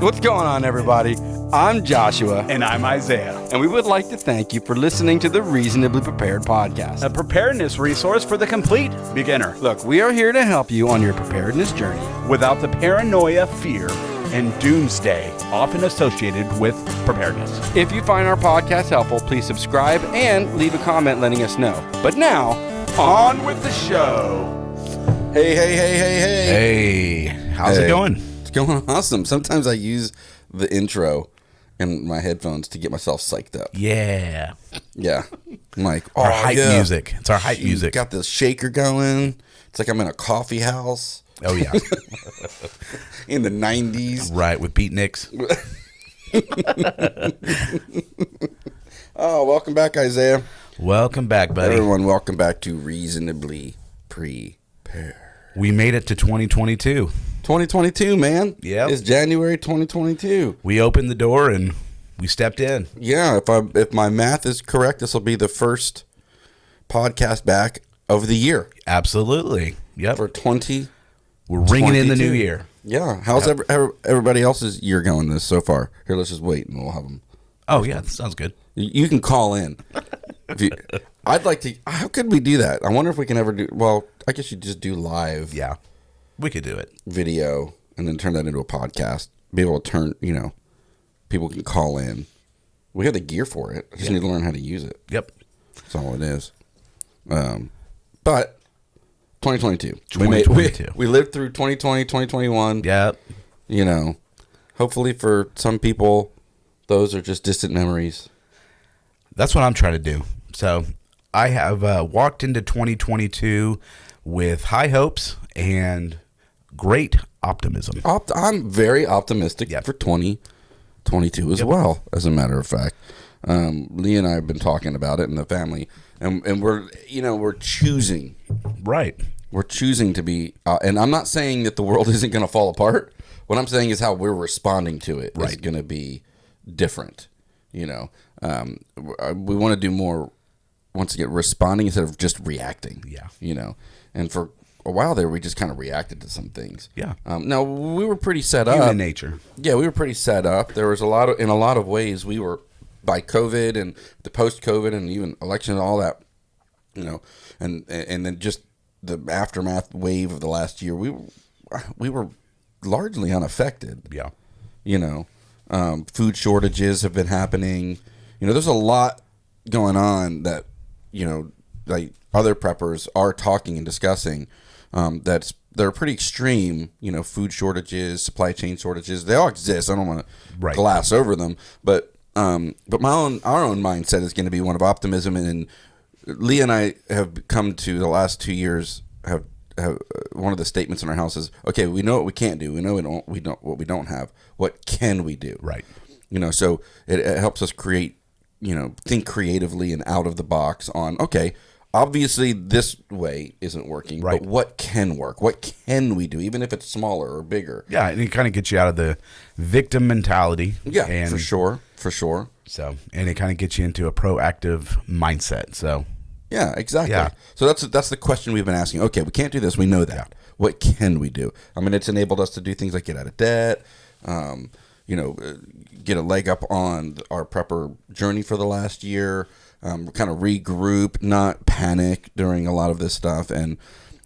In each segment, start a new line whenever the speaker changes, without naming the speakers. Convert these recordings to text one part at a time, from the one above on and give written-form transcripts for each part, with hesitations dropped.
What's going on, everybody? I'm Joshua.
And I'm Isaiah.
And we would like to thank you for listening to the Reasonably Prepared podcast,
A preparedness resource for the complete beginner.
Look, we are here to help you on your preparedness journey
Without the paranoia, fear, and doomsday often associated with preparedness.
If you find our podcast helpful, please subscribe and leave a comment letting us know. But now, on with the show. Hey.
Hey, how's it going?
It's going awesome. Sometimes I use the intro in my headphones to get myself psyched up.
Yeah.
Yeah. I'm like,
Our hype music. It's our hype music.
Got the shaker going. It's like I'm in a coffee house.
Oh, yeah.
In the 90s.
Right, with beatniks.
Oh, welcome back, Isaiah.
Welcome back, buddy.
Everyone, welcome back to Reasonably Prepared.
We made it to 2022.
2022, man.
Yep.
It's January 2022.
We opened the door and we stepped in.
Yeah, if my math is correct, this will be the first podcast back of the year.
Absolutely. Yep.
For 2022.
We're ringing in the new year.
Yeah. How's everybody else's year going this so far? Here, let's just wait and we'll have them.
Oh, yeah. That sounds good.
You can call in. I'd like to. How could we do that? I wonder if we can ever do. Well, I guess you just do live.
Yeah. We could do it.
Video and then turn that into a podcast. Be able to turn, people can call in. We have the gear for it. I just need to learn how to use it.
Yep.
That's all it is. But 2022.
2022.
We lived through 2020, 2021.
Yep.
Hopefully for some people, those are just distant memories.
That's what I'm trying to do. So I have walked into 2022 with high hopes and great optimism.
I'm very optimistic for 2022 as well, as a matter of fact. Lee and I have been talking about it in the family, and we're choosing.
Right.
We're choosing to be, and I'm not saying that the world isn't going to fall apart. What I'm saying is how we're responding to it is going to be different. We want to do more, once again, responding instead of just reacting.
Yeah.
And for a while there, we just kind of reacted to some things.
Yeah.
Now we were pretty set up.
Human nature.
Yeah, we were pretty set up. There was in a lot of ways, we were by COVID and the post-COVID and even election and all that, and then just the aftermath wave of the last year. We were largely unaffected.
Yeah.
Food shortages have been happening. There's a lot going on that, like other preppers are talking and discussing. They're pretty extreme. Food shortages, supply chain shortages. They all exist. I don't want to glass over them, but our own mindset is going to be one of optimism. And Lee and I have come to the last 2 years have one of the statements in our house is, okay, we know what we can't do. We know what we don't have. What can we do?
Right.
So it helps us create, think creatively and out of the box on, okay, obviously this way isn't working, but what can work? What can we do, even if it's smaller or bigger?
Yeah, and it kind of gets you out of the victim mentality.
Yeah,
and
for sure.
So, and it kind of gets you into a proactive mindset. So,
yeah, exactly.
Yeah.
So that's the question we've been asking. Okay, we can't do this. We know that. Yeah. What can we do? I mean, it's enabled us to do things like get out of debt, get a leg up on our prepper journey for the last year, kind of regroup, not panic during a lot of this stuff. And,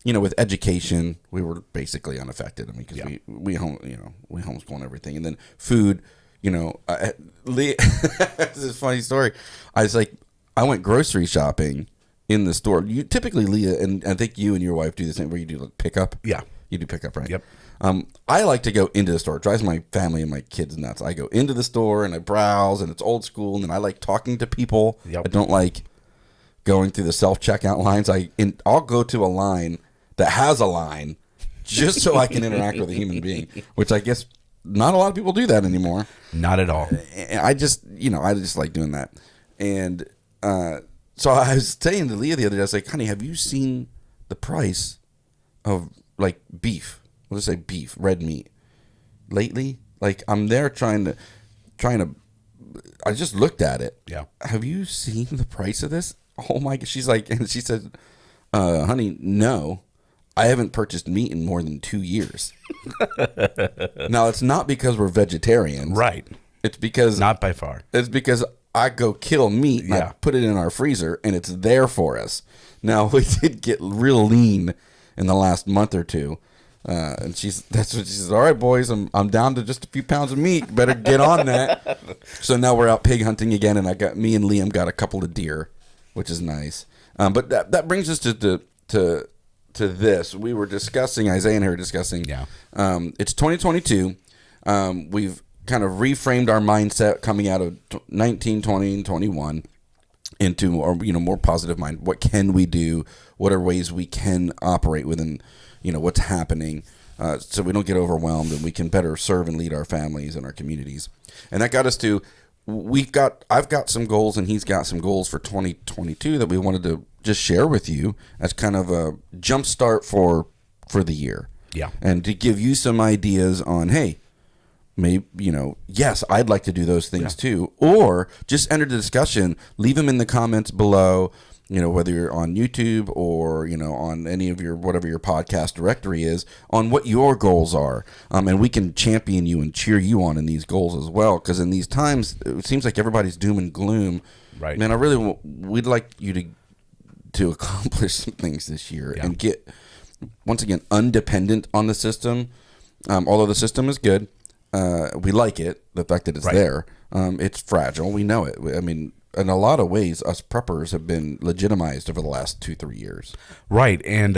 with education, we were basically unaffected. I mean, because we homeschool and everything. And then food, Lee, this is a funny story. I went grocery shopping in the store. You typically, Leah, and I think you and your wife do the same, where you do pickup.
Yeah.
You do pickup, right?
Yep.
I like to go into the store. It drives my family and my kids nuts. I go into the store and I browse, and it's old school, and then I like talking to people.
Yep.
I don't like going through the self-checkout lines. I'll go to a line that has a line just so I can interact with a human being, which I guess not a lot of people do that anymore.
Not at all.
I just like doing that. And so I was saying to Leah the other day, I was like, honey, have you seen the price of like beef? We'll just say beef, red meat lately. Like I'm there trying to, I just looked at it.
Yeah.
Have you seen the price of this? Oh my God. She's like, and she said, honey, no, I haven't purchased meat in more than 2 years. Now, it's not because we're vegetarians.
Right.
It's because...
Not by far.
It's because I go kill meat and I
Yeah.
put it in our freezer and it's there for us. Now, we did get real lean in the last month or two. And that's what she says. All right, boys, I'm down to just a few pounds of meat. Better get on that. So now we're out pig hunting again, and me and Liam got a couple of deer, which is nice. But that brings us to this. We were discussing, Isaiah and I were discussing.
Yeah.
It's 2022. We've kind of reframed our mindset coming out of 19, 20, and 21 into our more positive mind. What can we do? What are ways we can operate within what's happening, so we don't get overwhelmed and we can better serve and lead our families and our communities. And that got us to, I've got some goals and he's got some goals for 2022 that we wanted to just share with you as kind of a jump start for the year.
Yeah.
And to give you some ideas on, hey, maybe, yes, I'd like to do those things too. Or just enter the discussion, leave them in the comments below. Whether you're on YouTube or, on any of whatever your podcast directory is, on what your goals are. And we can champion you and cheer you on in these goals as well. Because in these times, it seems like everybody's doom and gloom.
Right.
Man, we'd like you to accomplish some things this year and get, once again, undependent on the system. Although the system is good, we like it, the fact that it's there. It's fragile. We know it. In a lot of ways, us preppers have been legitimized over the last 2-3 years.
Right. And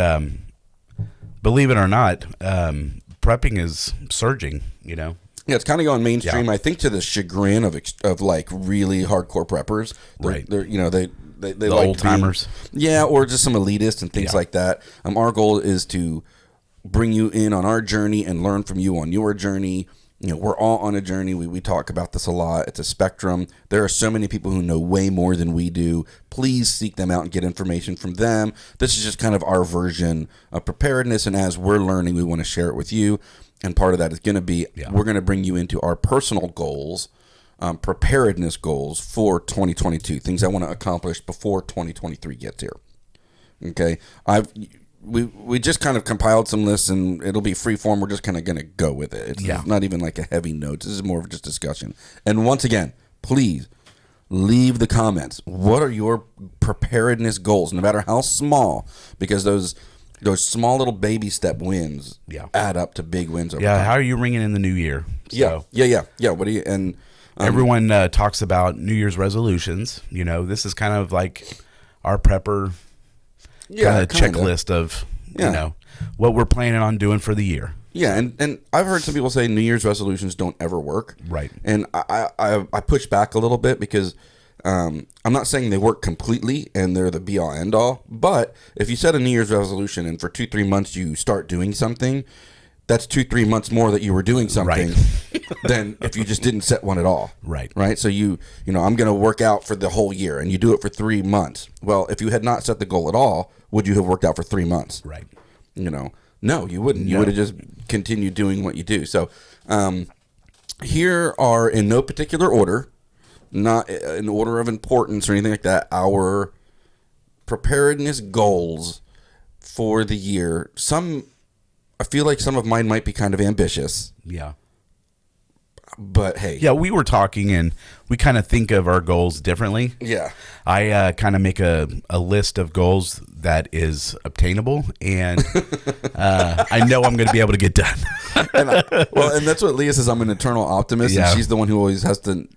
believe it or not, prepping is surging,
Yeah, it's kind of going mainstream.
Yeah.
I think to the chagrin of like really hardcore preppers. They're they
the
like
old timers.
Or just some elitists and things like that. Our goal is to bring you in on our journey and learn from you on your journey. We're all on a journey. We talk about this a lot. It's a spectrum. There are so many people who know way more than we do. Please seek them out and get information from them. This is just kind of our version of preparedness. And as we're learning, we want to share it with you. And part of that is going to be, we're going to bring you into our personal goals, preparedness goals for 2022, things I want to accomplish before 2023 gets here. Okay. We just kind of compiled some lists, and it'll be free form. We're just kind of going to go with it. It's not even like a heavy note. This is more of just discussion. And once again, please leave the comments. What are your preparedness goals, no matter how small? Because those small little baby step wins add up to big wins over time.
How are you ringing in the new year?
So, yeah. What do you and
everyone talks about New Year's resolutions. This is kind of like our prepper. Kind of checklist of what we're planning on doing for the year.
Yeah, and I've heard some people say New Year's resolutions don't ever work.
Right.
And I push back a little bit because I'm not saying they work completely and they're the be all end all. But if you set a New Year's resolution and for 2-3 months you start doing something, that's 2-3 months more that you were doing something than if you just didn't set one at all.
Right.
So I'm going to work out for the whole year, and you do it for 3 months. Well, if you had not set the goal at all, would you have worked out for 3 months?
Right.
No, you wouldn't. You would have just continued doing what you do. So here are, in no particular order, not in order of importance or anything like that, our preparedness goals for the year. I feel like some of mine might be kind of ambitious.
Yeah.
But hey.
Yeah, we were talking and we kind of think of our goals differently.
Yeah.
I kind of make a list of goals that is obtainable, and I know I'm going to be able to get done.
And that's what Leah says. I'm an eternal optimist, and she's the one who always has to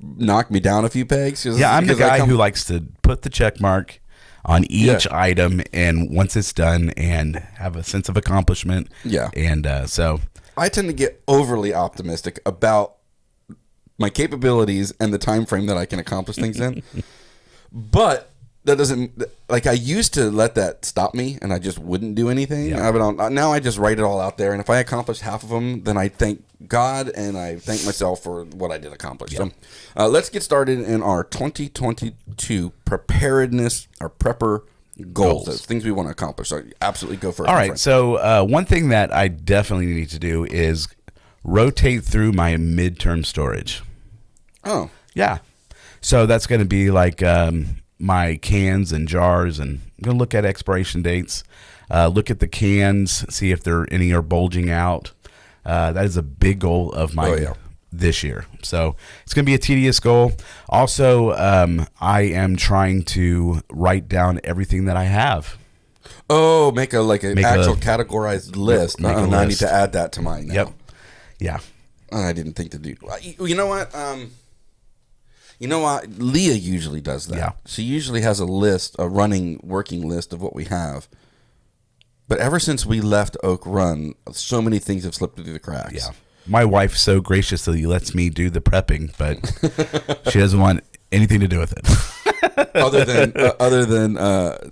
knock me down a few pegs.
I'm the guy who likes to put the check mark on each item, and once it's done, and have a sense of accomplishment.
Yeah.
And so
I tend to get overly optimistic about my capabilities and the time frame that I can accomplish things in. But that doesn't, I used to let that stop me, and I just wouldn't do anything.
Yeah.
Now I just write it all out there, and if I accomplish half of them, then I thank God and I thank myself for what I did accomplish. Yeah. So let's get started in our 2022 preparedness, our prepper goals. Those things we want to accomplish. So absolutely go first.
All right. So one thing that I definitely need to do is rotate through my midterm storage.
Oh.
Yeah. So that's going to be like my cans and jars, and I'm going to look at expiration dates. look at the cans, see if any are bulging out. That is a big goal of mine this year. So it's going to be a tedious goal. Also, I am trying to write down everything that I have.
Oh, make an actual categorized list. I need to add that to mine now.
Yep. Yeah.
I didn't think to do. You know what? Leah usually does that.
Yeah.
She usually has a working list of what we have. But ever since we left Oak Run, so many things have slipped through the cracks.
Yeah. My wife so graciously lets me do the prepping, but she doesn't want anything to do with it. other than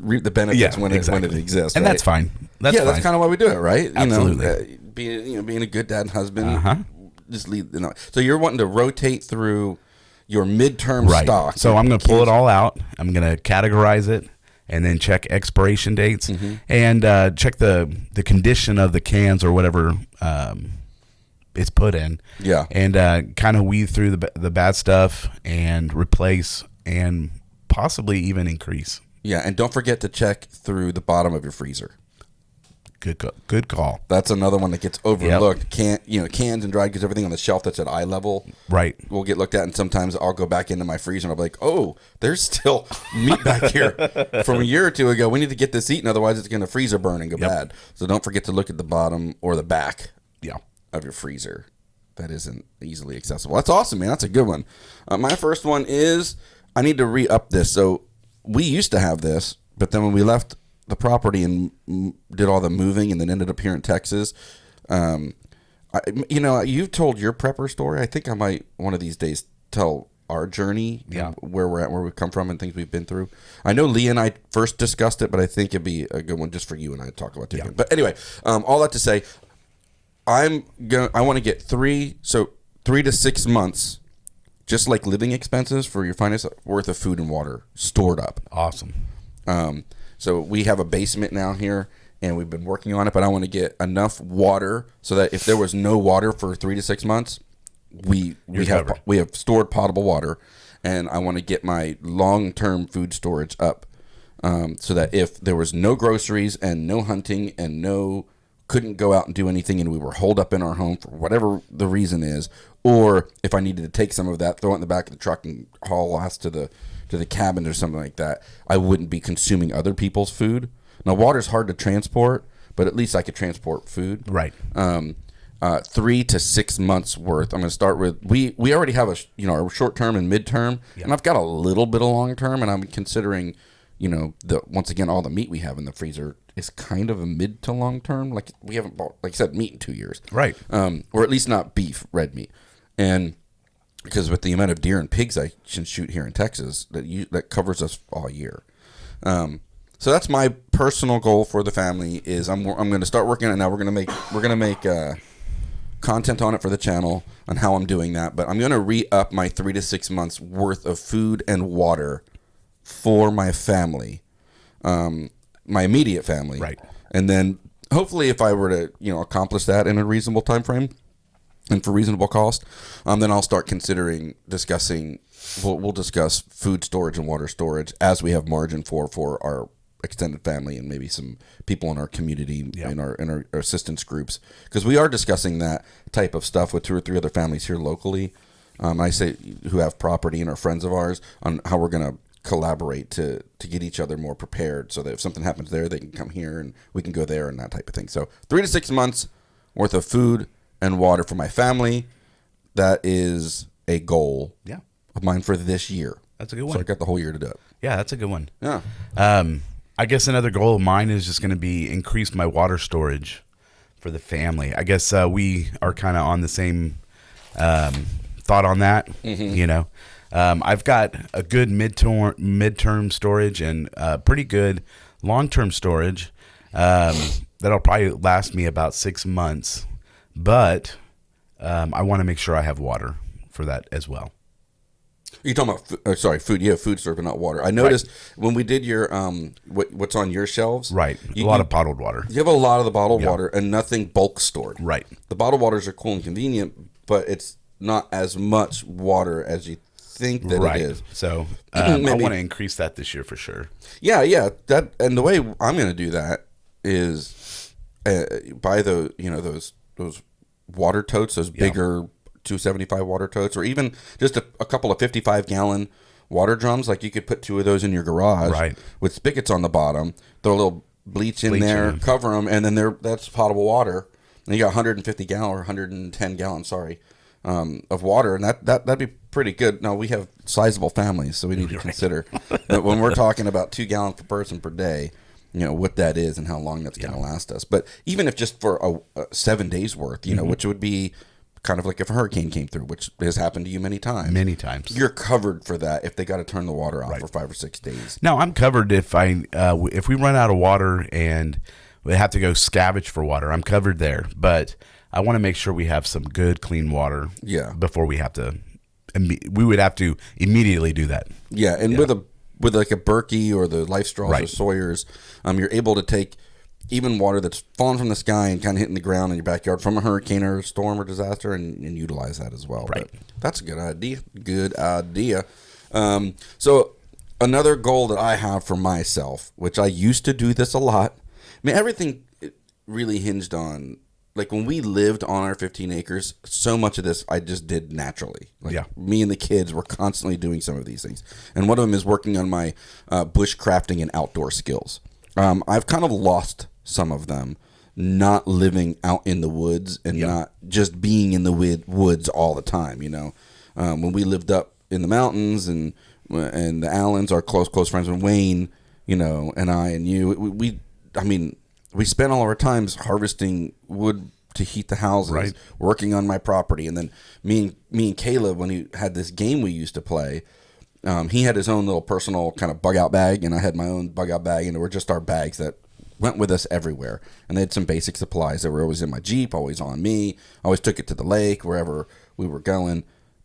reap the benefits when it exists, and
right?
that's fine. That's
kind of why we do it, right?
Absolutely.
Being a good dad and husband, just leave. So you're wanting to rotate through your midterm stock.
So I'm going to pull it all out. I'm going to categorize it, and then check expiration dates, and check the condition of the cans or whatever it's put in.
Yeah,
and kind of weed through the bad stuff and replace and possibly even increase.
Yeah, and don't forget to check through the bottom of your freezer.
Good call.
That's another one that gets overlooked. Cans and dried goods, everything on the shelf that's at eye level,
right,
will get looked at. And sometimes I'll go back into my freezer and I'll be like, oh, there's still meat back here from a year or two ago. We need to get this eaten, otherwise it's going to freezer burn and go bad. So don't forget to look at the bottom or the back of your freezer. That isn't easily accessible. That's awesome, man. That's a good one. My first one is I need to re-up this. So we used to have this, but then when we left the property and did all the moving and then ended up here in Texas, you've told your prepper story. I think I might one of these days tell our journey, where we're at, where we've come from, and things we've been through. I know Lee and I first discussed it, but I think it'd be a good one just for you and I to talk about too. But anyway, all that to say, I want to get 3 to 6 months, just like living expenses for your finance, worth of food and water stored up.
Awesome.
So we have a basement now here, and we've been working on it, but I want to get enough water so that if there was no water for 3 to 6 months, we have stored potable water, and I want to get my long-term food storage up, so that if there was no groceries and no hunting and couldn't go out and do anything, and we were holed up in our home for whatever the reason is, or if I needed to take some of that, throw it in the back of the truck and haul ass to the cabin or something like that, I wouldn't be consuming other people's food. Now, water's hard to transport, but at least I could transport food.
Right.
3 to 6 months worth. I'm going to start with, we already have our short term and midterm, and I've got a little bit of long term, and I'm considering, once again, all the meat we have in the freezer is kind of a mid to long term. Like, we haven't bought, like I said, meat in 2 years.
Right.
Or at least not beef, red meat. And because with the amount of deer and pigs I can shoot here in Texas, that covers us all year. So that's my personal goal for the family. Is I'm going to start working on it now. We're going to make content on it for the channel on how I'm doing that. But I'm going to re-up my 3 to 6 months worth of food and water for my family, my immediate family.
Right.
And then hopefully, if I were to accomplish that in a reasonable time frame, and for reasonable cost, then I'll start considering discussing. We'll discuss food storage and water storage as we have margin for our extended family and maybe some people in our community in our assistance groups, because we are discussing that type of stuff with 2 or 3 other families here locally. I say who have property and are friends of ours, on how we're going to collaborate to get each other more prepared, so that if something happens there, they can come here and we can go there and that type of thing. So 3 to 6 months worth of food and water for my family. That is a goal of mine for this year.
That's a good one.
So I got the whole year to do it.
Yeah, that's a good one.
Yeah.
I guess another goal of mine is just going to be increase my water storage for the family. I guess we are kind of on the same thought on that. Mm-hmm. I've got a good midterm storage and pretty good long-term storage that'll probably last me about 6 months. But I want to make sure I have water for that as well.
You're talking about food. You have food storage, but not water. I noticed when we did your what's on your shelves.
Right. A lot of bottled water.
You have a lot of the bottled water and nothing bulk stored.
Right.
The bottled waters are cool and convenient, but it's not as much water as you think that it is.
So I want to increase that this year for sure.
Yeah. That, and the way I'm going to do that is buy those water totes, those bigger 275 water totes, or even just a couple of 55-gallon water drums. Like you could put 2 of those in your garage with spigots on the bottom, throw a little bleach in there, cover them, and then that's potable water. And you got 150 gallon or 110 gallons, of water, and that'd be pretty good. Now we have sizable families, so we need to consider that when we're talking about 2 gallons per person per day, what that is and how long that's going to last us. But even if just for a 7 days worth, which would be kind of like if a hurricane came through, which has happened to you many times. You're covered for that if they got to turn the water off for 5 or 6 days.
Now I'm covered if we run out of water and we have to go scavenge for water. I'm covered there, but I want to make sure we have some good, clean water. Before we have to, we would have to immediately do that.
Yeah, and with like a Berkey or the Life Straws or Sawyers, you're able to take even water that's fallen from the sky and kind of hitting the ground in your backyard from a hurricane or a storm or disaster, and utilize that as well. But that's a good idea. Good idea. So another goal that I have for myself, which I used to do this a lot. I mean, everything really hinged on, like when we lived on our 15 acres, so much of this I just did naturally. Me and the kids were constantly doing some of these things. And one of them is working on my bushcrafting and outdoor skills. I've kind of lost some of them, not living out in the woods and not just being in the woods all the time. When we lived up in the mountains and the Allens, our close friends, and Wayne, and I and you, we spent all our times harvesting wood to heat the houses, working on my property. And then me and Caleb, when he had this game we used to play, he had his own little personal kind of bug out bag, and I had my own bug out bag, and they were just our bags that went with us everywhere. And they had some basic supplies that were always in my Jeep, always on me. I always took it to the lake, wherever we were going.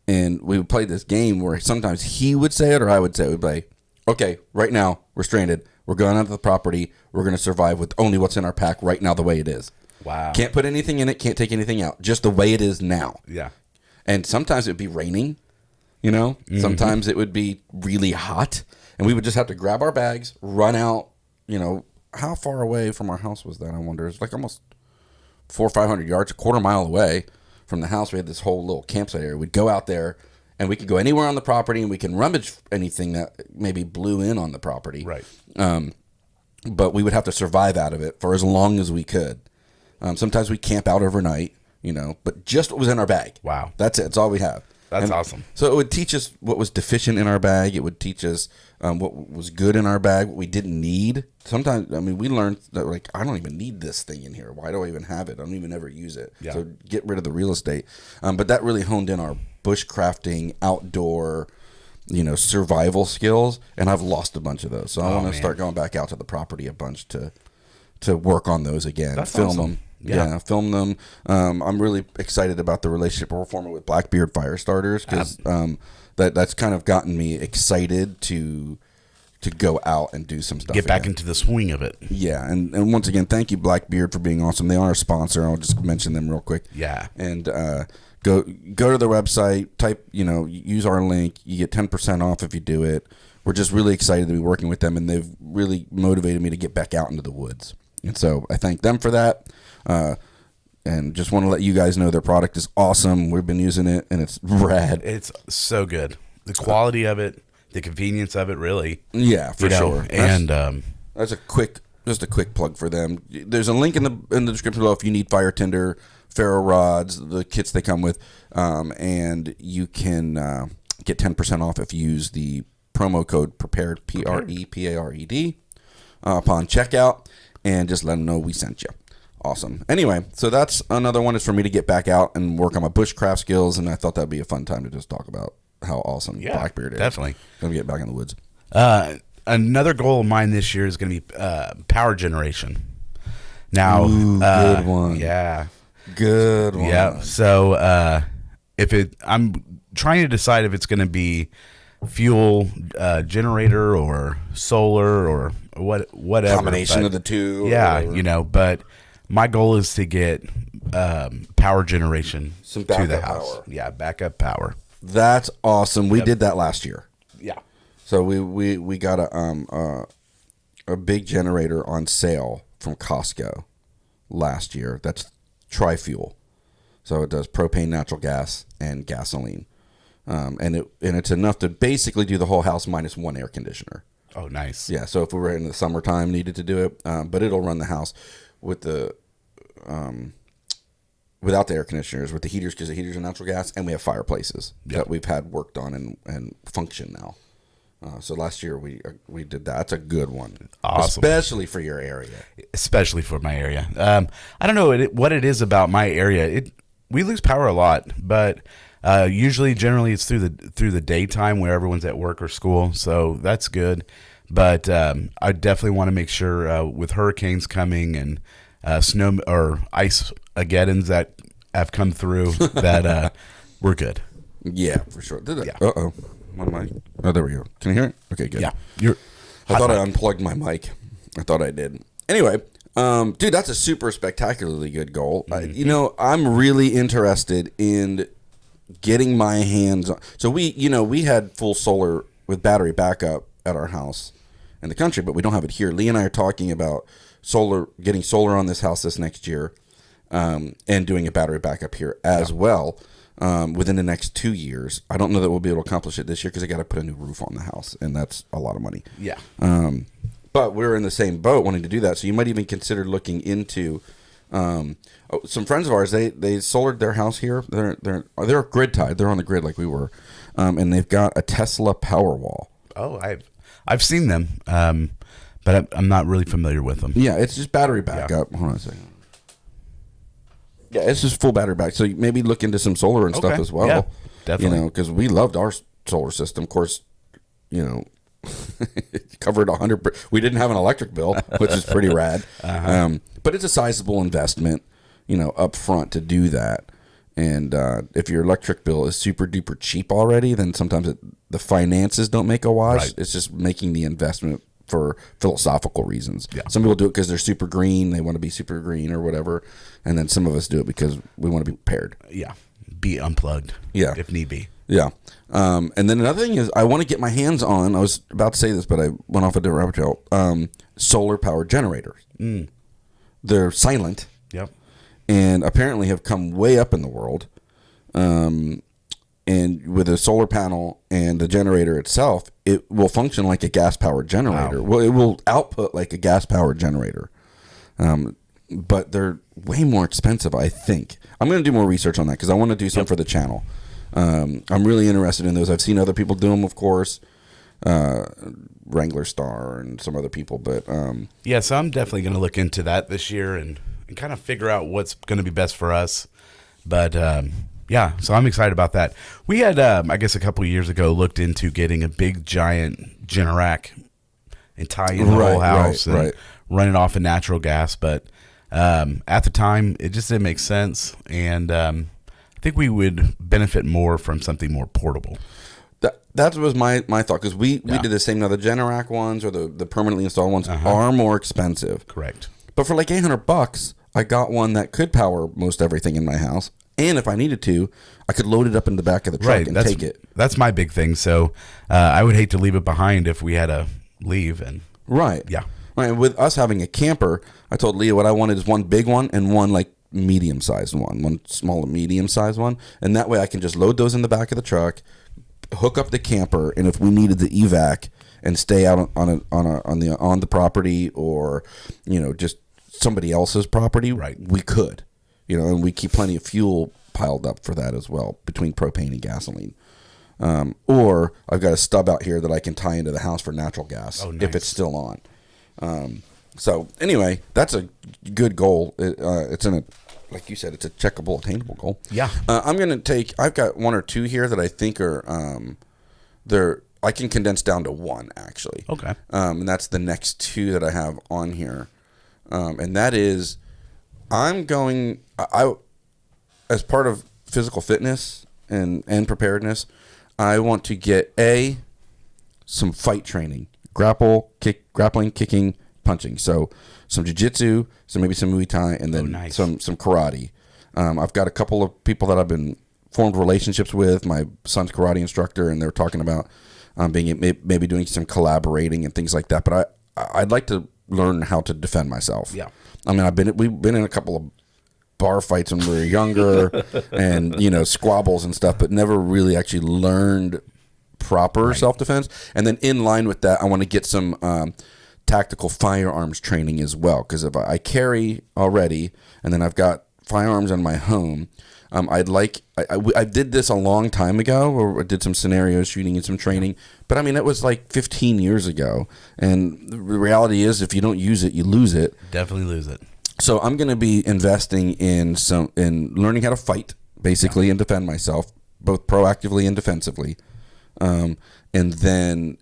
And we would play this game where sometimes he would say it or I would say it. We'd play, okay, right now we're stranded. We're going onto the property. We're going to survive with only what's in our pack right now, the way it is.
Wow.
Can't put anything in it. Can't take anything out. Just the way it is now.
Yeah.
And sometimes it would be raining, Sometimes it would be really hot. And we would just have to grab our bags, run out, how far away from our house was that? I wonder. It's like almost 400 or 500 yards, a quarter mile away from the house. We had this whole little campsite area. We'd go out there, and we could go anywhere on the property, and we can rummage anything that maybe blew in on the property.
Right.
But we would have to survive out of it for as long as we could. Sometimes we camp out overnight, but just what was in our bag.
Wow.
That's it. That's all we have.
That's awesome.
So it would teach us what was deficient in our bag. It would teach us what was good in our bag, what we didn't need. Sometimes, we learned that, I don't even need this thing in here. Why do I even have it? I don't even ever use it.
Yeah.
So get rid of the real estate. But that really honed in our bushcrafting, outdoor, survival skills. And I've lost a bunch of those. So I want to start going back out to the property a bunch to work on those again.
That's
film
awesome.
them. Yeah, film them. I'm really excited about the relationship we're forming with Blackbeard Fire Starters, because that's kind of gotten me excited to go out and do some stuff.
Get back into the swing of it.
Yeah, and once again, thank you, Blackbeard, for being awesome. They are a sponsor. I'll just mention them real quick.
Yeah.
And go to their website, type, use our link. You get 10% off if you do it. We're just really excited to be working with them, and they've really motivated me to get back out into the woods. And so I thank them for that. And just want to let you guys know their product is awesome. We've been using it, and it's rad.
It's so good. The quality of it, the convenience of it, really.
Yeah, for sure.
And
that's a quick plug for them. There's a link in the description below if you need fire tinder, ferro rods, the kits they come with, and you can get 10% off if you use the promo code Prepared, PREPARED, upon checkout, and just let them know we sent you. Awesome. Anyway, so that's another one is for me to get back out and work on my bushcraft skills, and I thought that'd be a fun time to just talk about how awesome Blackbeard is.
Definitely.
Gonna get back in the woods.
Another goal of mine this year is going to be power generation. Now,
good one.
Yeah.
Good one.
Yeah. So I'm trying to decide if it's going to be fuel generator or solar or whatever.
Combination of the two.
Yeah, but my goal is to get power generation
to
the house.
Power.
Yeah, backup power.
That's awesome. We did that last year.
Yeah.
So we got a big generator on sale from Costco last year. That's tri-fuel. So it does propane, natural gas, and gasoline. And it's enough to basically do the whole house minus one air conditioner.
Oh, nice.
Yeah, so if we were in the summertime, needed to do it, but it'll run the house with the without the air conditioners, with the heaters, because the heaters are natural gas, and we have fireplaces that we've had worked on and function now. So last year we did that. That's a good one,
Awesome.
especially for your area.
Especially for my area. I don't know what it is about my area. We lose power a lot, but generally it's through the daytime where everyone's at work or school, so that's good. But I definitely want to make sure with hurricanes coming and snow or ice ageddons that have come through that we're good.
Yeah, for sure.
Yeah.
Uh-oh. What am I? Oh, there we go. Can you hear it? Okay, good.
Yeah.
I thought I unplugged my mic. I thought I did. Anyway, dude, that's a super spectacularly good goal.
Mm-hmm.
I'm really interested in getting my hands on. So we had full solar with battery backup at our house in the country, but we don't have it here. Lee and I are talking about getting solar on this house this next year, and doing a battery backup here as well. Within the next 2 years. I don't know that we'll be able to accomplish it this year because I got to put a new roof on the house, and that's a lot of money.
Yeah.
But we're in the same boat wanting to do that, so you might even consider looking into. Some friends of ours, they solared their house here. They're grid tied. They're on the grid like we were, and they've got a Tesla Powerwall.
Oh, I've seen them, but I'm not really familiar with them.
Yeah, it's just battery backup. Hold on a second. Yeah, it's just full battery back. So maybe look into some solar and stuff as well.
Yeah, definitely.
Because we loved our solar system. Of course, it covered 100. We didn't have an electric bill, which is pretty rad. But it's a sizable investment, up front to do that. And if your electric bill is super duper cheap already, then sometimes the finances don't make a wash. Right. It's just making the investment for philosophical reasons. Yeah. Some people do it because they're super green. They want to be super green or whatever. And then some of us do it because we want to be prepared.
Yeah. Be unplugged.
Yeah.
If need be.
Yeah. And then another thing is I want to get my hands on, I was about to say this, but I went off a different rabbit trail, solar powered generators. They're silent.
Yep.
And apparently have come way up in the world. And with a solar panel and the generator itself, it will function like a gas-powered generator. Wow. Well, it will output like a gas-powered generator. But they're way more expensive, I think. I'm going to do more research on that because I want to do something for the channel. I'm really interested in those. I've seen other people do them, of course. Wrangler Star and some other people. But
yeah, so I'm definitely going to look into that this year and kind of figure out what's going to be best for us. But yeah, so I'm excited about that. We had, I guess a couple of years ago, looked into getting a big giant Generac and tie in the whole house and run it off of natural gas. But at the time, it just didn't make sense. And I think we would benefit more from something more portable.
That was my thought, because we did the same. Now, the Generac ones or the permanently installed ones are more expensive.
Correct.
But for like $800, I got one that could power most everything in my house. And if I needed to, I could load it up in the back of the truck and take it.
That's my big thing. So I would hate to leave it behind if we had to leave. And yeah.
Right. With us having a camper, I told Leah what I wanted is one big one and one like medium-sized one small and medium-sized one. And that way I can just load those in the back of the truck, hook up the camper, and if we needed the evac and stay out on the property or, just somebody else's property, we could. And we keep plenty of fuel piled up for that as well, between propane and gasoline. Or I've got a stub out here that I can tie into the house for natural gas if it's still on. So anyway, that's a good goal. It's like you said, it's a checkable, attainable goal.
Yeah.
I've got one or two here that I think are, I can condense down to one, actually.
Okay.
And that's the next two that I have on here. And that is, I as part of physical fitness and preparedness, I want to get some fight training, grappling, kicking, punching. So some jiu-jitsu, maybe some Muay Thai, and then some karate. I've got a couple of people that I've been formed relationships with. My son's karate instructor, and they're talking about maybe doing some collaborating and things like that. But I'd like to learn how to defend myself.
Yeah.
I mean, we've been in a couple of bar fights when we were younger and, you know, squabbles and stuff, but never really actually learned proper self-defense. And then in line with that, I want to get some tactical firearms training as well, because if I carry already and then I've got firearms in my home, I did this a long time ago, or I did some scenario shooting and some training, but I mean, it was like 15 years ago. And the reality is, if you don't use it, you lose it.
Definitely lose it.
So I'm going to be investing in learning how to fight, basically, and defend myself, both proactively and defensively. And then,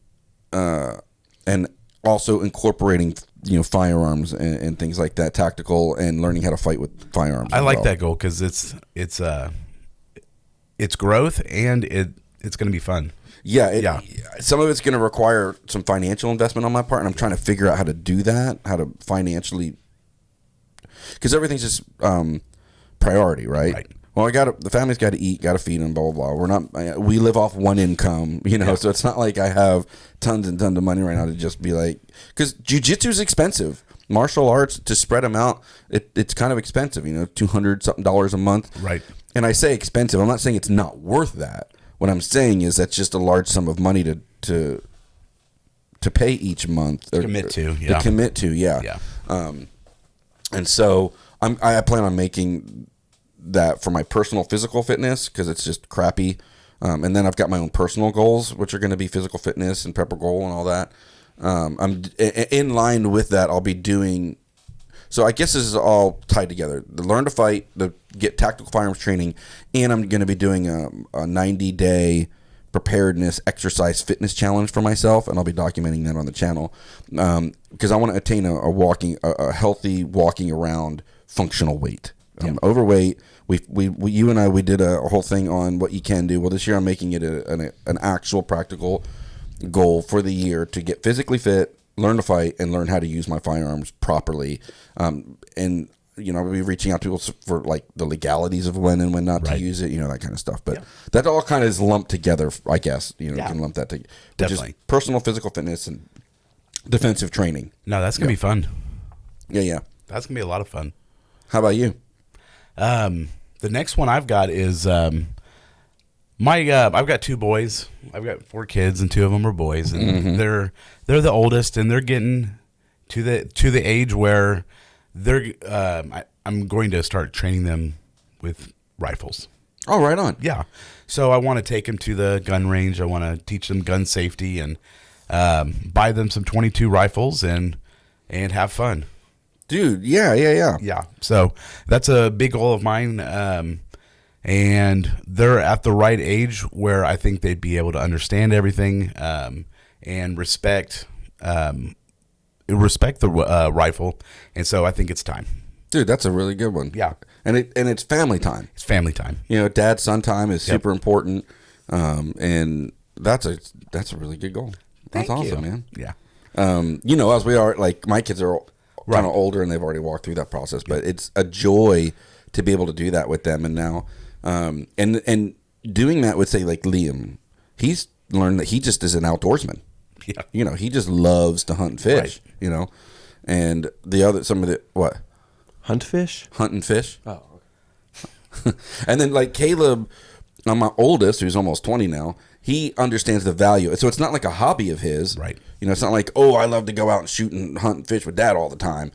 and also incorporating, you know, firearms and things like that, tactical, and learning how to fight with firearms.
I like that goal because it's growth and it's going to be fun.
Yeah, some of it's going to require some financial investment on my part, and I'm trying to figure out how to do that, how to financially, because everything's just priority, right? Well, the family's got to eat, got to feed them, blah blah blah. We live off one income, you know, so it's not like I have tons and tons of money right now to just be like, because jiu-jitsu is expensive. Martial arts, to spread them out, it's kind of expensive, you know, $200 something a month.
Right.
And I say expensive. I'm not saying it's not worth that. What I'm saying is that's just a large sum of money to pay each month.
To commit to,
yeah. And so I plan on making that for my personal physical fitness, because it's just crappy. And then I've got my own personal goals, which are going to be physical fitness and prepper goal and all that. I'm in line with that. I'll be doing. So I guess this is all tied together. The learn to fight, the get tactical firearms training, and I'm going to be doing a 90-day preparedness exercise fitness challenge for myself, and I'll be documenting that on the channel, because I want to attain a healthy walking around functional weight. I'm overweight. You and I did a whole thing on what you can do. Well, this year I'm making it an actual practical goal for the year to get physically fit, learn to fight, and learn how to use my firearms properly. And you know, I'll be reaching out to people for like the legalities of when and when not to use it, you know, that kind of stuff. But that all kind of is lumped together, I guess. You know, you can lump that together.
Definitely.
Just personal physical fitness and defensive training.
No, that's gonna be fun.
Yeah.
That's gonna be a lot of fun.
How about you?
The next one I've got is I've got 2 boys. I've got 4 kids, and 2 of them are boys, and they're the oldest, and they're getting to the age where they're I'm going to start training them with rifles.
Oh, right on.
Yeah. So I want to take them to the gun range. I want to teach them gun safety and buy them some .22 rifles and have fun.
Dude, yeah.
Yeah. So that's a big goal of mine. And they're at the right age where I think they'd be able to understand everything and respect the rifle. And so I think it's time.
Dude, that's a really good one.
Yeah.
And it's family time.
It's family time.
You know, dad-son time is super important. And that's a really good goal. That's awesome, man.
Yeah.
You know, as we are, like, my kids are kind of older and they've already walked through that process, but it's a joy to be able to do that with them. And now, and doing that with, say, like Liam, he's learned that he just is an outdoorsman.
Yeah.
You know, he just loves to hunt and fish, you know, and what?
Hunt fish?
Hunt and fish.
Oh,
okay. And then like Caleb, my oldest, who's almost 20 now, he understands the value. So it's not like a hobby of his.
Right.
You know, it's not like, oh, I love to go out and shoot and hunt and fish with Dad all the time.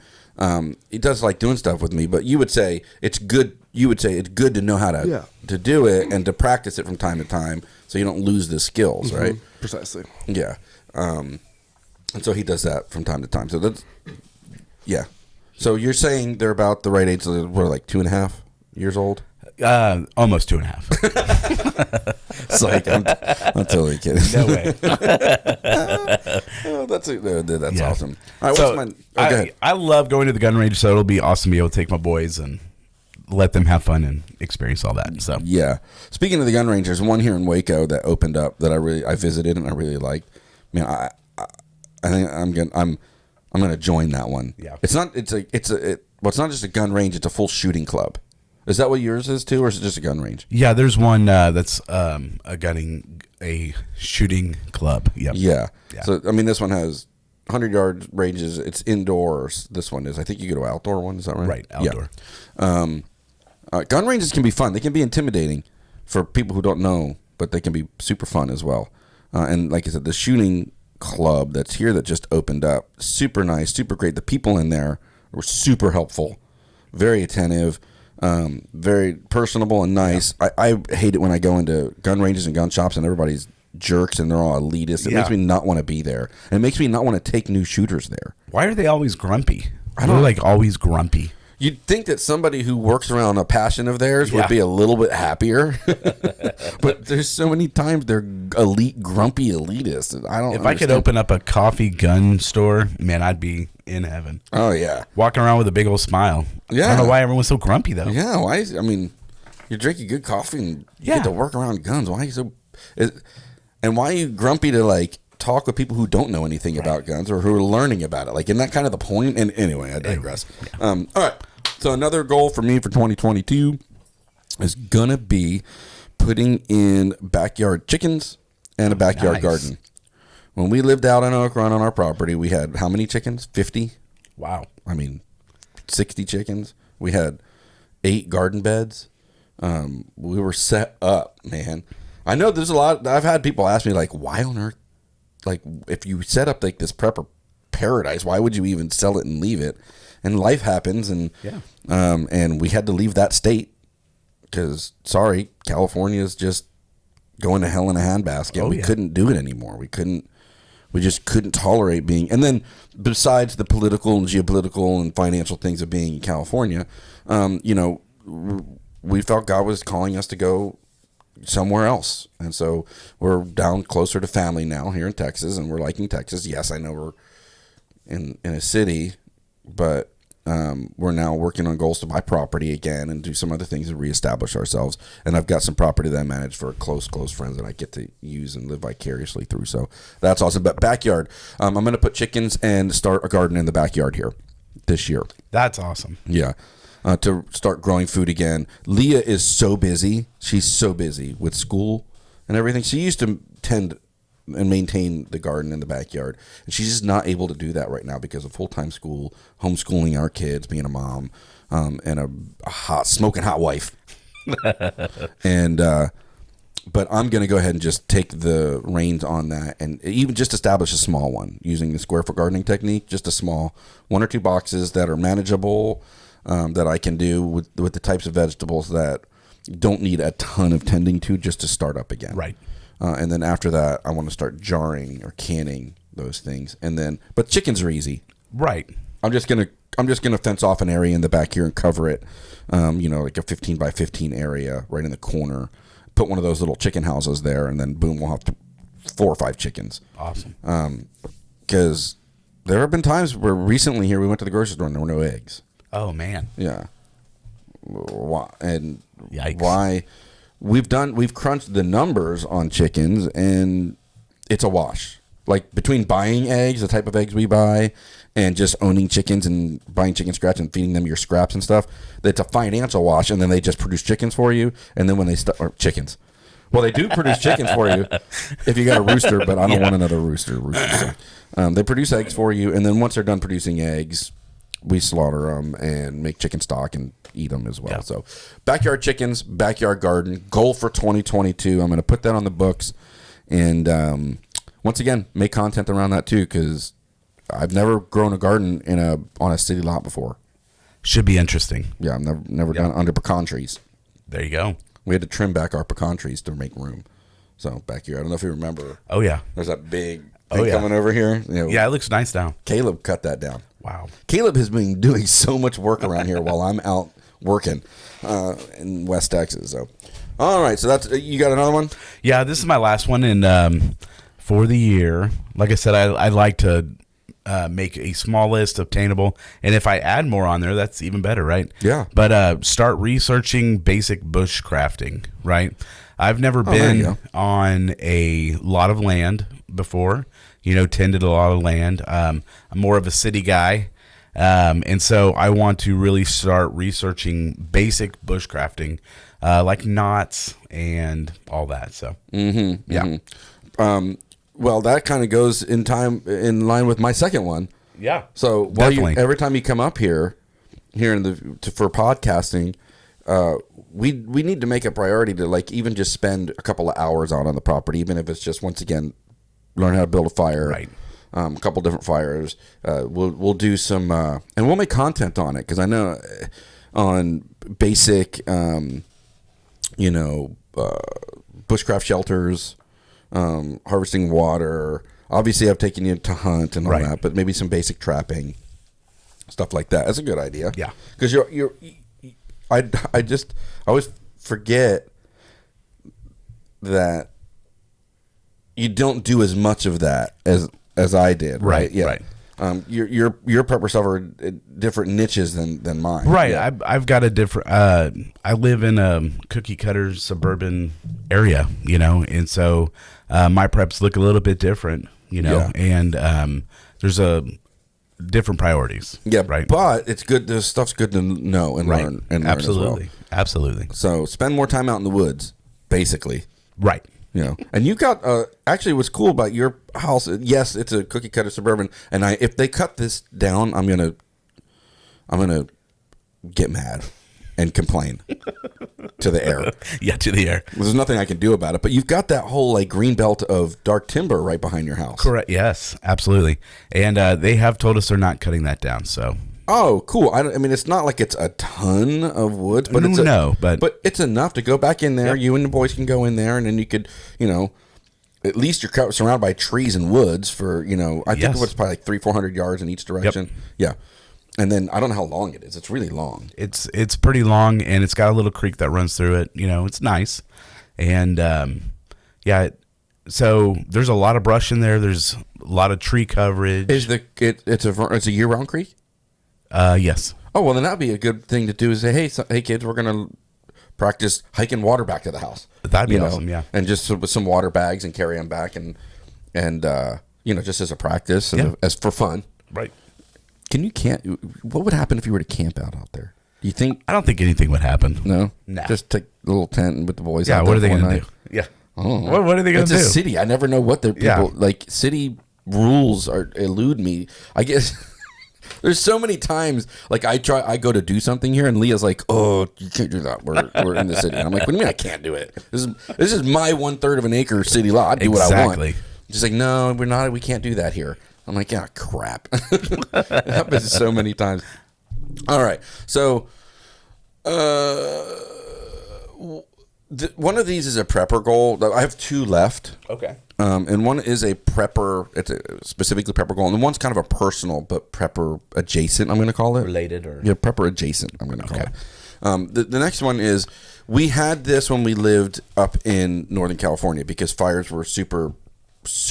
He does like doing stuff with me, but you would say it's good. You would say it's good to know how to do it and to practice it from time to time, so you don't lose the skills, right?
Precisely.
Yeah. And so he does that from time to time. So that's So you're saying they're about the right age? So we're like 2.5 years old.
Almost 2.5.
It's like I'm totally kidding.
No way.
Oh, that's awesome. All right,
So,
go ahead.
I love going to the gun range, so it'll be awesome to be able to take my boys and let them have fun and experience all that. So
yeah. Speaking of the gun range, there's one here in Waco that opened up that I visited and I really liked. Man, I think I'm gonna join that one.
Yeah.
It's not just a gun range. It's a full shooting club. Is that what yours is too, or is it just a gun range?
yeah, there's one that's a shooting club. Yep.
Yeah.
Yeah.
So I mean, this one has 100-yard ranges. It's indoors. This one is. I think you go to outdoor one. Is that right?
Right, outdoor.
Yeah. Gun ranges can be fun. They can be intimidating for people who don't know, but they can be super fun as well. And like I said, the shooting club that's here that just opened up, super nice, super great. The people in there were super helpful, very attentive, very personable and nice. Yeah. I hate it when I go into gun ranges and gun shops and everybody's jerks and they're all elitist. It makes me not want to be there. And it makes me not want to take new shooters there.
Why are they always grumpy? They're like always grumpy.
You'd think that somebody who works around a passion of theirs would be a little bit happier, but there's so many times they're elite, grumpy elitists. If understand.
I could open up a coffee gun store, man, I'd be in heaven.
Oh yeah,
walking around with a big old smile.
Yeah,
I don't know why everyone's so grumpy though.
Yeah, why? I mean, you're drinking good coffee and you get to work around guns. Why are you so? And why are you grumpy to like talk with people who don't know anything about guns or who are learning about it? Like, isn't that kind of the point? And anyway, I digress. All right. So another goal for me for 2022 is gonna be putting in backyard chickens and a backyard garden. When we lived out in Oak Run on our property, we had how many chickens? 50?
Wow.
I mean, 60 chickens. We had 8 garden beds. We were set up, man. I know there's a lot. I've had people ask me like, why on earth? Like, if you set up like this prepper paradise, why would you even sell it and leave it? And life happens, and and we had to leave that state because, sorry, California is just going to hell in a handbasket. We couldn't do it anymore. We just couldn't tolerate being. And then, besides the political and geopolitical and financial things of being in California, we felt God was calling us to go somewhere else, and so we're down closer to family now here in Texas, and we're liking Texas. Yes, I know we're in a city. But we're now working on goals to buy property again and do some other things to reestablish ourselves. And I've got some property that I manage for close friends that I get to use and live vicariously through. So that's awesome. But backyard, I'm going to put chickens and start a garden in the backyard here this year.
That's awesome.
Yeah. To start growing food again. Leah is so busy. She's so busy with school and everything. She used to tend and maintain the garden in the backyard, and she's just not able to do that right now because of full-time school, homeschooling our kids, being a mom, and a smoking hot wife. And but I'm going to go ahead and just take the reins on that, and even just establish a small one using the square foot gardening technique. Just a small 1 or 2 boxes that are manageable, that I can do with the types of vegetables that don't need a ton of tending to just to start up again.
Right.
And then after that, I want to start jarring or canning those things. And then, but chickens are easy.
Right.
I'm just gonna fence off an area in the back here and cover it. Like a 15 by 15 area right in the corner. Put one of those little chicken houses there, and then boom, we'll have 4 or 5 chickens.
Awesome.
Because there have been times where recently here we went to the grocery store and there were no eggs.
Oh man.
Yeah. And
yikes.
Why? We've crunched the numbers on chickens, and it's a wash. Like, between buying eggs, the type of eggs we buy, and just owning chickens and buying chicken scratch and feeding them your scraps and stuff, it's a financial wash, and then they just produce chickens for you, and then when they or chickens. Well, they do produce chickens for you if you got a rooster, but I don't want another rooster. They produce eggs for you, and then once they're done producing eggs, we slaughter them and make chicken stock and eat them as well. Yeah. So backyard chickens, backyard garden, goal for 2022. I'm going to put that on the books, and once again, make content around that too, because I've never grown a garden on a city lot before.
Should be interesting.
Yeah, I've never done it under pecan trees.
There you go.
We had to trim back our pecan trees to make room. So back here, I don't know if you remember.
Oh yeah,
there's that big thing coming over here.
Yeah, it looks nice now.
Caleb cut that down.
Wow.
Caleb has been doing so much work around here while I'm out working in West Texas. So, all right. So that's you got another one?
Yeah, this is my last one, and for the year, like I said, I like to make a small list obtainable, and if I add more on there, that's even better, right?
Yeah.
But start researching basic bush crafting. Right. I've never been on a lot of land before. Tended a lot of land. I'm more of a city guy. And so I want to really start researching basic bushcrafting, like knots and all that. So,
yeah. well, that kind of goes in line with my second one.
Yeah.
So every time you come up here for podcasting, we need to make a priority to like even just spend a couple of hours out on the property, even if it's just once again learn how to build a fire.
Right.
A couple different fires. We'll do some and we'll make content on it because I know on basic bushcraft shelters, harvesting water. Obviously, I've taken you to hunt and all that, but maybe some basic trapping, stuff like that. That's a good idea.
Yeah,
because I always forget that you don't do as much of that as I did. Right. Yeah. Right. Your prepper stuff are different niches than mine.
Right.
Yeah.
I've got a different. I live in a cookie cutter suburban area, and so my preps look a little bit different, and there's a different priorities.
Yeah.
Right.
But it's good. This stuff's good to know and learn. And
Absolutely.
Learn as well.
Absolutely.
So spend more time out in the woods, basically.
Right.
And you got actually what's cool about your house? Yes, it's a cookie cutter suburban, and if they cut this down, I'm gonna get mad and complain to the air.
Yeah, to the air.
There's nothing I can do about it. But you've got that whole like green belt of dark timber right behind your house.
Correct. Yes, absolutely. And they have told us they're not cutting that down. So.
Oh, cool. I mean, it's not like it's a ton of woods, but but it's enough to go back in there. Yep. You and the boys can go in there, and then you could, at least you're surrounded by trees and woods for, I think it's probably like 300-400 yards in each direction. Yep. Yeah. And then I don't know how long it is. It's really long.
It's pretty long, and it's got a little creek that runs through it. It's nice. And, so there's a lot of brush in there. There's a lot of tree coverage.
It's a year-round creek?
Yes.
Oh, well, then that'd be a good thing to do is say, hey kids, we're going to practice hiking water back to the house.
That'd be awesome, yeah.
And just with some water bags and carry them back and just as a practice and as for fun.
Right.
What would happen if you were to camp out there? Do you think?
I don't think anything would happen.
No?
No.
Just take a little tent with the boys.
Yeah, what are they going to do? Yeah.
Oh.
What are they going to do?
It's a city. I never know what people, like city rules elude me. I guess... There's so many times, like I go to do something here, and Leah's like, "Oh, you can't do that. We're in the city." And I'm like, "What do you mean I can't do it? This is my 1/3 of an acre city lot. I do what I want." She's like, "No, we're not. We can't do that here." I'm like, "Yeah, crap." It happens so many times. All right, so one of these is a prepper goal. I have 2 left.
Okay.
And one is a prepper. It's a specifically prepper goal, and one's kind of a personal but prepper adjacent. I'm going to call it
related or
prepper adjacent. I'm going to call it. The next one is we had this when we lived up in Northern California because fires were super. What's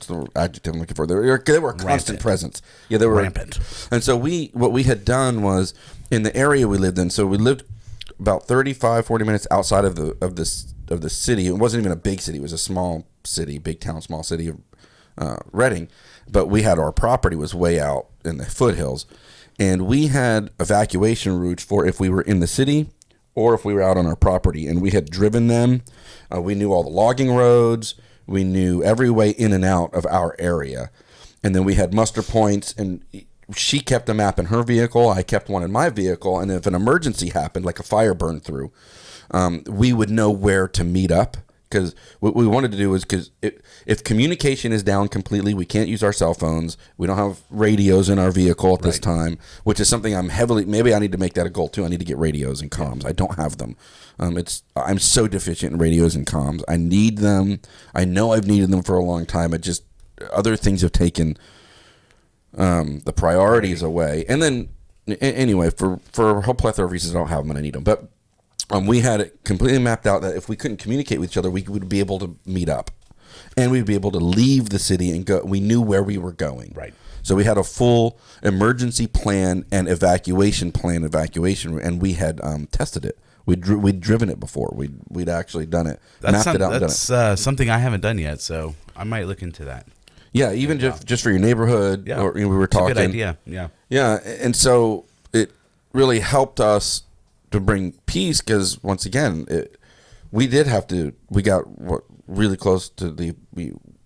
the adjective I'm looking for? They were a constant presence. Yeah, they were
rampant.
And so what we had done was in the area we lived in. So we lived about 35-40 minutes outside of the city. It wasn't even a big city. It was a small city, big town, small city of Redding. But we had our property was way out in the foothills. And we had evacuation routes for if we were in the city or if we were out on our property. And we had driven them. We knew all the logging roads. We knew every way in and out of our area. And then we had muster points, and she kept a map in her vehicle. I kept one in my vehicle. And if an emergency happened, like a fire burned through, we would know where to meet up. Because what we wanted to do is, because if communication is down completely, we can't use our cell phones. We don't have radios in our vehicle at this time, which is something maybe I need to make that a goal too. I need to get radios and comms. I don't have them. I'm so deficient in radios and comms. I need them. I know I've needed them for a long time. Other things have taken the priorities away. And then, anyway, for a whole plethora of reasons, I don't have them and I need them. But we had it completely mapped out that if we couldn't communicate with each other, we would be able to meet up. And we'd be able to leave the city and go. We knew where we were going.
Right.
So we had a full emergency plan and evacuation plan, and we had tested it. We'd driven it before. We'd actually done it, mapped it out and done it.
That's something I haven't done yet, so I might look into that.
Yeah, even just for your neighborhood. Yeah. Or, we were talking.
It's a good idea, yeah.
Yeah, and so it really helped us to bring peace because, once again, we got really close to the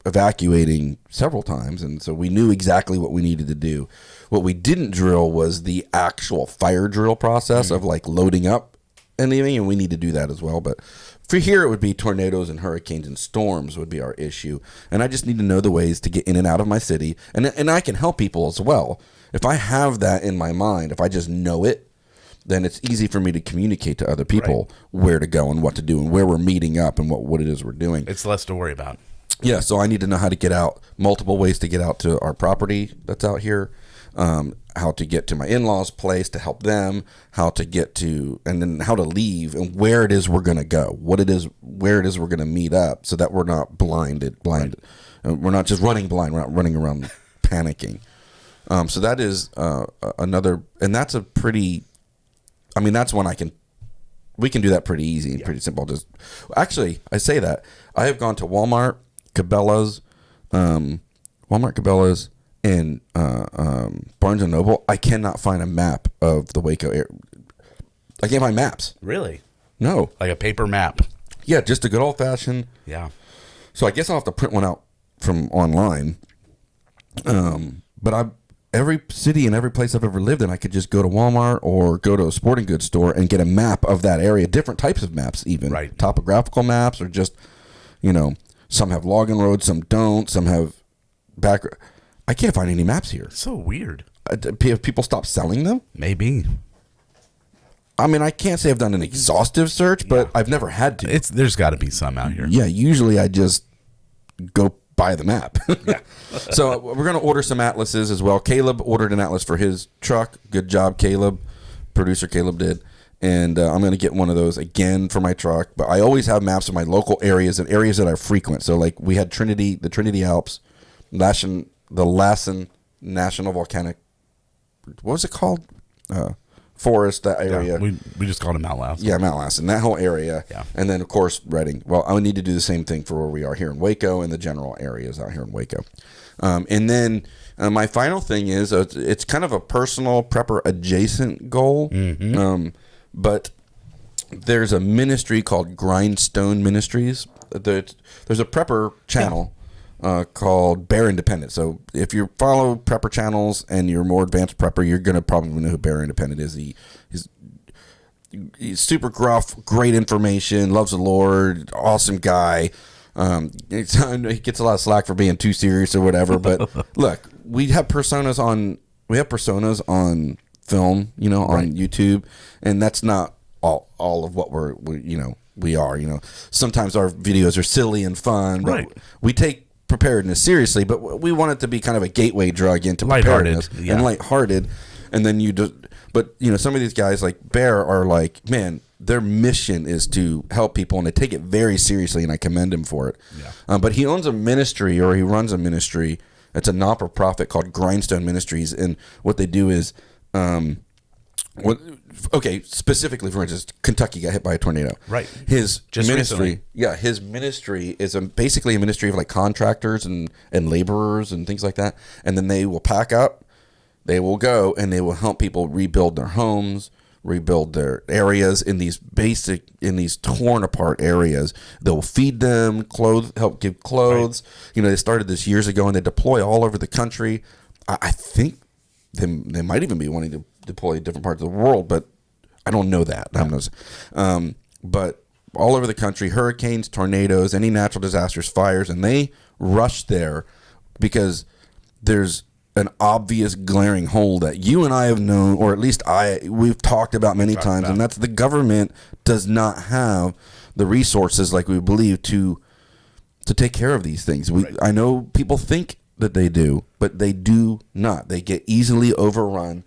evacuating several times, and so we knew exactly what we needed to do. What we didn't drill was the actual fire drill process of like loading up and leaving, and we need to do that as well. But for here, it would be tornadoes and hurricanes and storms would be our issue, and I just need to know the ways to get in and out of my city, and I can help people as well. If I have that in my mind, if I just know it, then it's easy for me to communicate to other people where to go and what to do and where we're meeting up and what it is we're doing.
It's less to worry about.
Yeah, so I need to know how to get out, multiple ways to get out to our property that's out here, how to get to my in-laws' place to help them, how to get to, and then how to leave and where it is we're going to go, where it is we're going to meet up so that we're not blinded. Right. We're not just running blind, we're not running around panicking. So that is another, and that's a pretty, I mean, that's one we can do that pretty easy and pretty simple. Just actually, I say that I have gone to Walmart, Cabela's, and Barnes and Noble. I cannot find a map of the Waco area. I can't find maps.
Really?
No.
Like a paper map?
Yeah, just a good old fashioned.
Yeah.
So I guess I'll have to print one out from online. But every city and every place I've ever lived in, I could just go to Walmart or go to a sporting goods store and get a map of that area, different types of maps even.
Right.
Topographical maps or just, some have login roads, some don't, some have back. I can't find any maps here.
So weird.
Have people stopped selling them?
Maybe.
I mean, I can't say I've done an exhaustive search, but I've never had to.
There's got to be some out here.
Yeah, usually I just go buy the map. So we're going to order some atlases as well. Caleb ordered an atlas for his truck. Good job, Caleb. Producer Caleb did. And I'm going to get one of those again for my truck. But I always have maps of my local areas and areas that I frequent. So like we had the Trinity Alps, the Lassen National Volcanic, what was it called? Forest, that area.
Yeah, we just called it Mount Lassen.
Yeah, Mount Lassen, that whole area.
Yeah.
And then, of course, Redding. Well, I would need to do the same thing for where we are here in Waco and the general areas out here in Waco. And then my final thing is it's kind of a personal prepper adjacent goal. Mm-hmm. But there's a ministry called Grindstone Ministries. There's a prepper channel called Bear Independent. So if you follow prepper channels and you're more advanced prepper, you're going to probably know who Bear Independent is. He's super gruff, great information, loves the Lord, awesome guy. He gets a lot of slack for being too serious or whatever. But look, we have personas on film, on YouTube, and that's not all of what we are. Sometimes our videos are silly and fun, but we take preparedness seriously, but we want it to be kind of a gateway drug into preparedness and lighthearted. And then some of these guys like Bear are like, man, their mission is to help people, and they take it very seriously, and I commend him for it. Yeah. But he owns a ministry, or he runs a ministry. It's a not-for-profit called Grindstone Ministries, and what they do is, specifically, for instance, Kentucky got hit by a tornado.
Right.
His
Just
ministry,
recently.
His ministry is basically a ministry of like contractors and laborers and things like that. And then they will pack up, they will go, and they will help people rebuild their homes, rebuild their areas in these torn apart areas. They'll feed them, help give clothes. Right. They started this years ago, and they deploy all over the country. I think they might even be wanting to deploy different parts of the world, but I don't know that. But all over the country, hurricanes, tornadoes, any natural disasters, fires, and they rush there because there's an obvious glaring hole that you and I have known, or at least we've talked about many times, and that's the government does not have the resources like we believe to take care of these things. I know people think that they do, but they do not. They get easily overrun.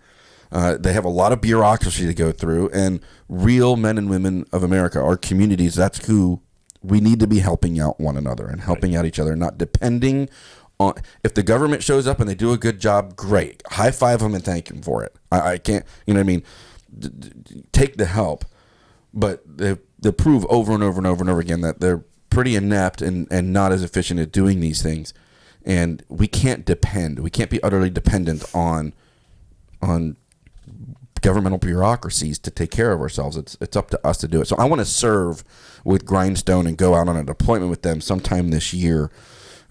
They have a lot of bureaucracy to go through, and real men and women of America, our communities, that's who we need to be helping out one another and helping out each other, not depending on. If the government shows up and they do a good job, great. High five them and thank them for it. I can't, take the help, but they prove over and over and over and over again that they're pretty inept and not as efficient at doing these things. And we can't be utterly dependent on governmental bureaucracies to take care of ourselves. It's up to us to do it. So I want to serve with Grindstone and go out on a deployment with them sometime this year.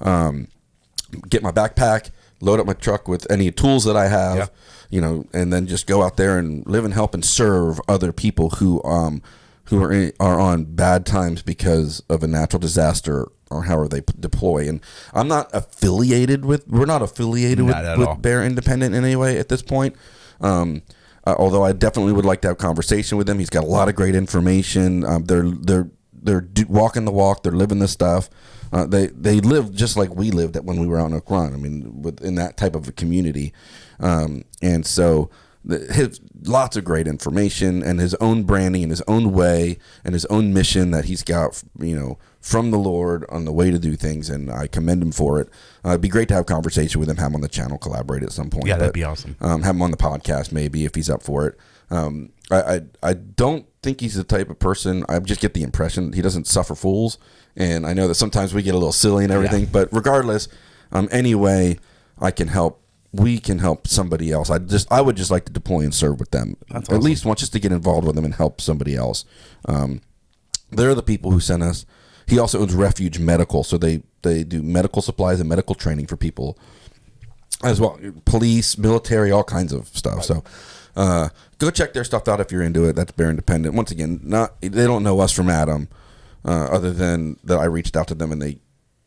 Get my backpack, load up my truck with any tools that I have, and then just go out there and live and help and serve other people who are on bad times because of a natural disaster or however they deploy. And we're not affiliated with Bear Independent in any way at this point. Although I definitely would like to have a conversation with him. He's got a lot of great information. They're walking the walk. They're living the stuff. They live just like we lived when we were out on Oak Run. I mean, in that type of a community. And so lots of great information and his own branding and his own way and his own mission that he's got, from the Lord on the way to do things. And I commend him for it. It'd be great to have a conversation with him, have him on the channel, collaborate at some point.
Yeah, that'd be awesome.
Have him on the podcast maybe if he's up for it. I don't think he's the type of person, I just get the impression he doesn't suffer fools. And I know that sometimes we get a little silly and everything, but regardless, any way I can help, we can help somebody else. I would just like to deploy and serve with them. That's awesome. At least once, just to get involved with them and help somebody else. They're the people who sent us. He also owns Refuge Medical, so they do medical supplies and medical training for people as well. Police, military, all kinds of stuff. Right. So go check their stuff out if you're into it. That's Bear Independent. Once again, they don't know us from Adam, other than that I reached out to them and they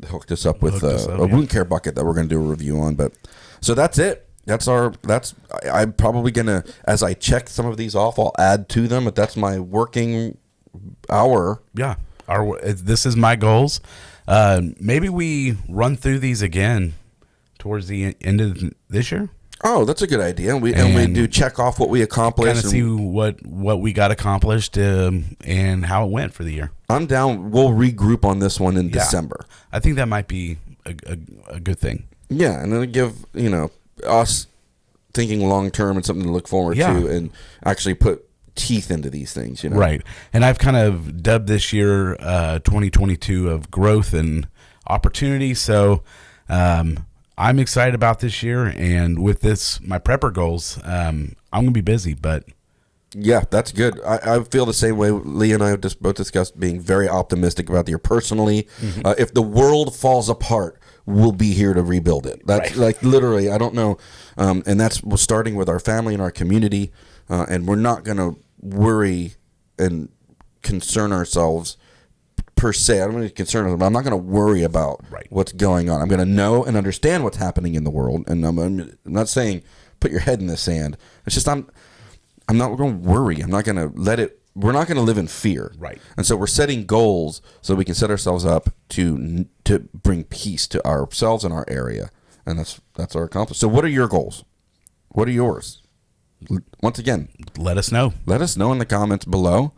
hooked us up with a wound care bucket that we're going to do a review on. But so that's it. I'm probably going to, as I check some of these off, I'll add to them, but that's my working hour.
Yeah. This is my goals. Maybe we run through these again towards the end of this year.
Oh, that's a good idea. And we do check off what we accomplished.
Kind of see what we got accomplished and how it went for the year.
I'm down. We'll regroup on this one in December.
I think that might be a good thing.
Yeah, and it'll give us thinking long term and something to look forward to, and actually put teeth into these things.
Right. And I've kind of dubbed this year 2022 of growth and opportunity. So I'm excited about this year, and with this, my prepper goals, I'm going to be busy, but
yeah, that's good. I feel the same way. Lee and I have both discussed being very optimistic about the year personally. Mm-hmm. If the world falls apart, we'll be here to rebuild it. That's like literally, I don't know. And that's starting with our family and our community. And we're not going to worry and concern ourselves per se. I don't really concern ourselves, but I'm not going to worry about what's going on. I'm going to know and understand what's happening in the world. And I'm not saying put your head in the sand. It's just I'm not going to worry. I'm not going to let it. We're not going to live in fear.
Right.
And so we're setting goals so we can set ourselves up to bring peace to ourselves and our area. And that's our accomplishment. So what are your goals? What are yours? Once again,
let us know.
Let us know in the comments below.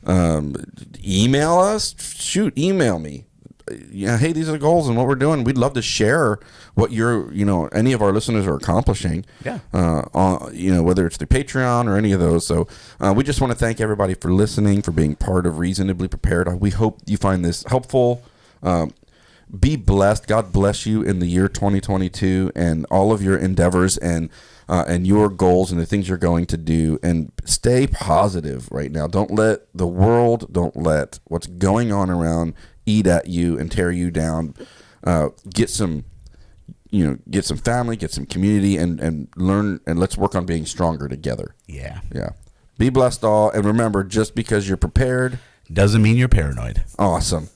Email us. Email me. Hey, these are the goals and what we're doing. We'd love to share what any of our listeners are accomplishing.
Yeah.
Whether it's through Patreon or any of those. So we just want to thank everybody for listening, for being part of Reasonably Prepared. We hope you find this helpful. Be blessed. God bless you in the year 2022 and all of your endeavors and your goals and the things you're going to do, and stay positive right now. Don't let the world, don't let what's going on around eat at you and tear you down. Get some family, get some community, and learn, and let's work on being stronger together.
Yeah.
Be blessed all, and remember, just because you're prepared
doesn't mean you're paranoid.
Awesome.